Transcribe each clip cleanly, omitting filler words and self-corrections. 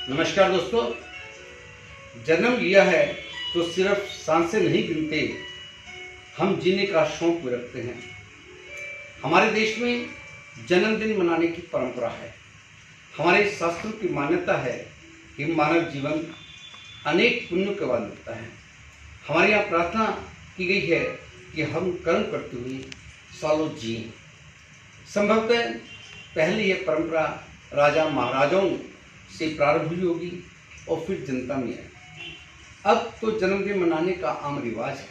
नमस्कार दोस्तों। जन्म लिया है तो सिर्फ सांसें नहीं गिनते, हम जीने का शौक भी रखते हैं। हमारे देश में जन्मदिन मनाने की परंपरा है। हमारे शास्त्रों की मान्यता है कि मानव जीवन अनेक पुण्यों के बाद मिलता है। हमारे यहाँ प्रार्थना की गई है कि हम कर्म करते हुए सालों जिए। संभवतः पहले यह परंपरा राजा महाराजाओं से प्रारंभ हुई होगी और फिर जनता में आई। अब तो जन्मदिन मनाने का आम रिवाज है।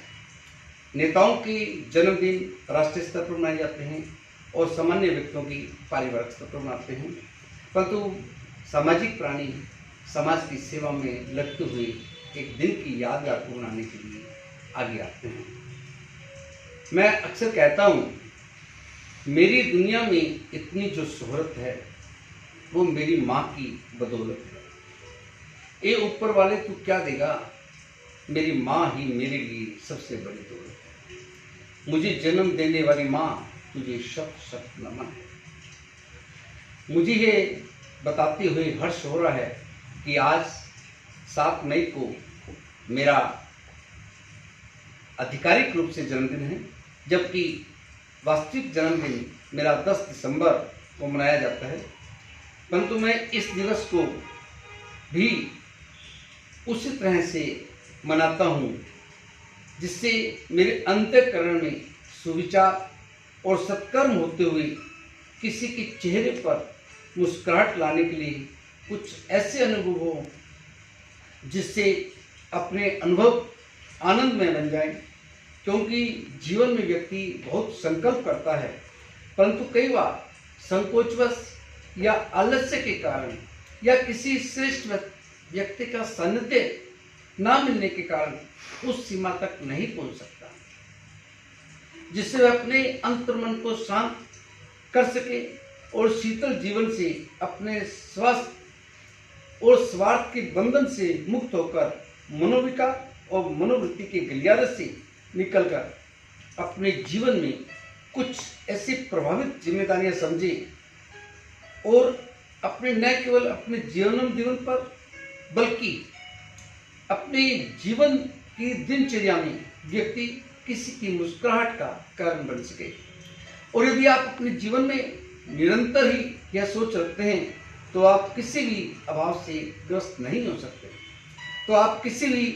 नेताओं के जन्मदिन राष्ट्रीय स्तर पर मनाए जाते हैं और सामान्य व्यक्तियों की पारिवारिक स्तर पर मनाते हैं, परंतु सामाजिक प्राणी समाज की सेवा में लगते हुए एक दिन की यादगार को मनाने के लिए आगे आते हैं। मैं अक्सर कहता हूँ, मेरी दुनिया में इतनी जो शोहरत है वो मेरी माँ की बदौलत है। ये ऊपर वाले तू क्या देगा, मेरी माँ ही मेरे लिए सबसे बड़ी दौलत है। मुझे जन्म देने वाली माँ, तुझे शत शत नमन है। मुझे ये बताते हुए हर्ष हो रहा है कि आज 7 मई को मेरा आधिकारिक रूप से जन्मदिन है, जबकि वास्तविक जन्मदिन मेरा 10 दिसंबर को मनाया जाता है। परंतु मैं इस दिवस को भी उसी तरह से मनाता हूँ जिससे मेरे अंतःकरण में सुविचार और सत्कर्म होते हुए किसी के चेहरे पर मुस्कुराहट लाने के लिए कुछ ऐसे अनुभव हो जिससे अपने अनुभव आनंदमय बन जाए। क्योंकि जीवन में व्यक्ति बहुत संकल्प करता है, परंतु कई बार संकोचवश या आलस्य के कारण या किसी श्रेष्ठ व्यक्ति का सानिध्य ना मिलने के कारण उस सीमा तक नहीं पहुंच सकता जिससे वह अपने अंतर्मन को शांत कर सके और शीतल जीवन से अपने स्वास्थ्य और स्वार्थ के बंधन से मुक्त होकर मनोविकार और मनोवृत्ति के गलियारे से निकलकर अपने जीवन में कुछ ऐसी प्रभावित जिम्मेदारियां समझे और अपने न केवल अपने जीवन पर बल्कि अपने जीवन की दिनचर्या में व्यक्ति किसी की मुस्कुराहट का कारण बन सके। और यदि आप अपने जीवन में निरंतर ही यह सोच रखते हैं तो आप किसी भी अभाव से ग्रस्त नहीं हो सकते। तो आप किसी भी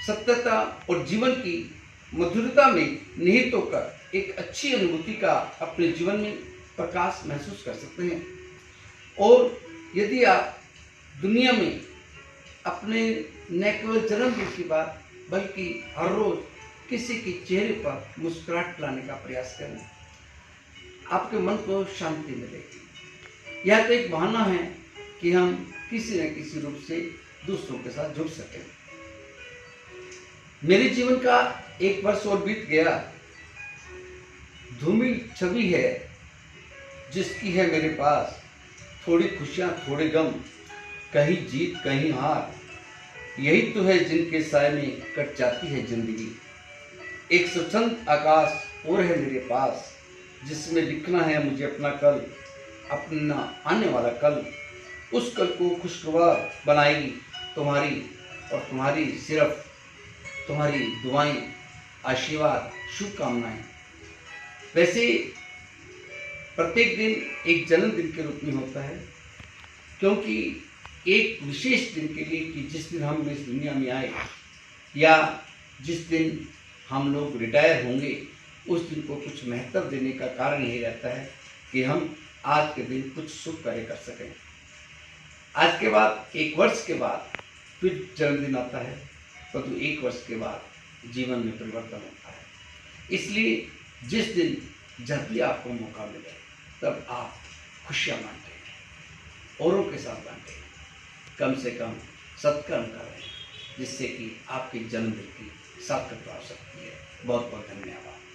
सत्यता और जीवन की मधुरता में निहित होकर एक अच्छी अनुभूति का अपने जीवन में प्रकाश महसूस कर सकते हैं। और यदि आप दुनिया में अपने न केवल जन्मदिन की बात बल्कि हर रोज किसी के चेहरे पर मुस्कुराहट लाने का प्रयास करें, आपके मन को शांति मिलेगी। यह तो एक बहाना है कि हम किसी न किसी रूप से दूसरों के साथ जुड़ सकें। मेरे जीवन का 1 वर्ष और बीत गया। धूमिल छवि है जिसकी है मेरे पास, थोड़ी खुशियाँ थोड़े गम, कहीं जीत कहीं हार, यही तो है जिनके साए में कट जाती है जिंदगी। एक स्वच्छंद आकाश और है मेरे पास जिसमें लिखना है मुझे अपना कल, अपना आने वाला कल। उस कल को खुशगवार बनाएगी तुम्हारी और तुम्हारी सिर्फ तुम्हारी दुआएं, आशीर्वाद, शुभकामनाएं। वैसे प्रत्येक दिन एक जन्मदिन के रूप में होता है, क्योंकि एक विशेष दिन के लिए कि जिस दिन हम इस दुनिया में आए या जिस दिन हम लोग रिटायर होंगे, उस दिन को कुछ महत्व देने का कारण यही रहता है कि हम आज के दिन कुछ शुभ कार्य कर सकें। आज के बाद 1 वर्ष के बाद फिर जन्मदिन आता है, परंतु 1 वर्ष के बाद जीवन में परिवर्तन होता है। इसलिए जिस दिन जब भी आपको मौका मिले तब आप खुशियाँ बांटें, औरों के साथ बांटें, कम से कम सत्कर्म करें जिससे कि आपके जन्मदिन की सार्थकता हो सकती है। बहुत बहुत धन्यवाद।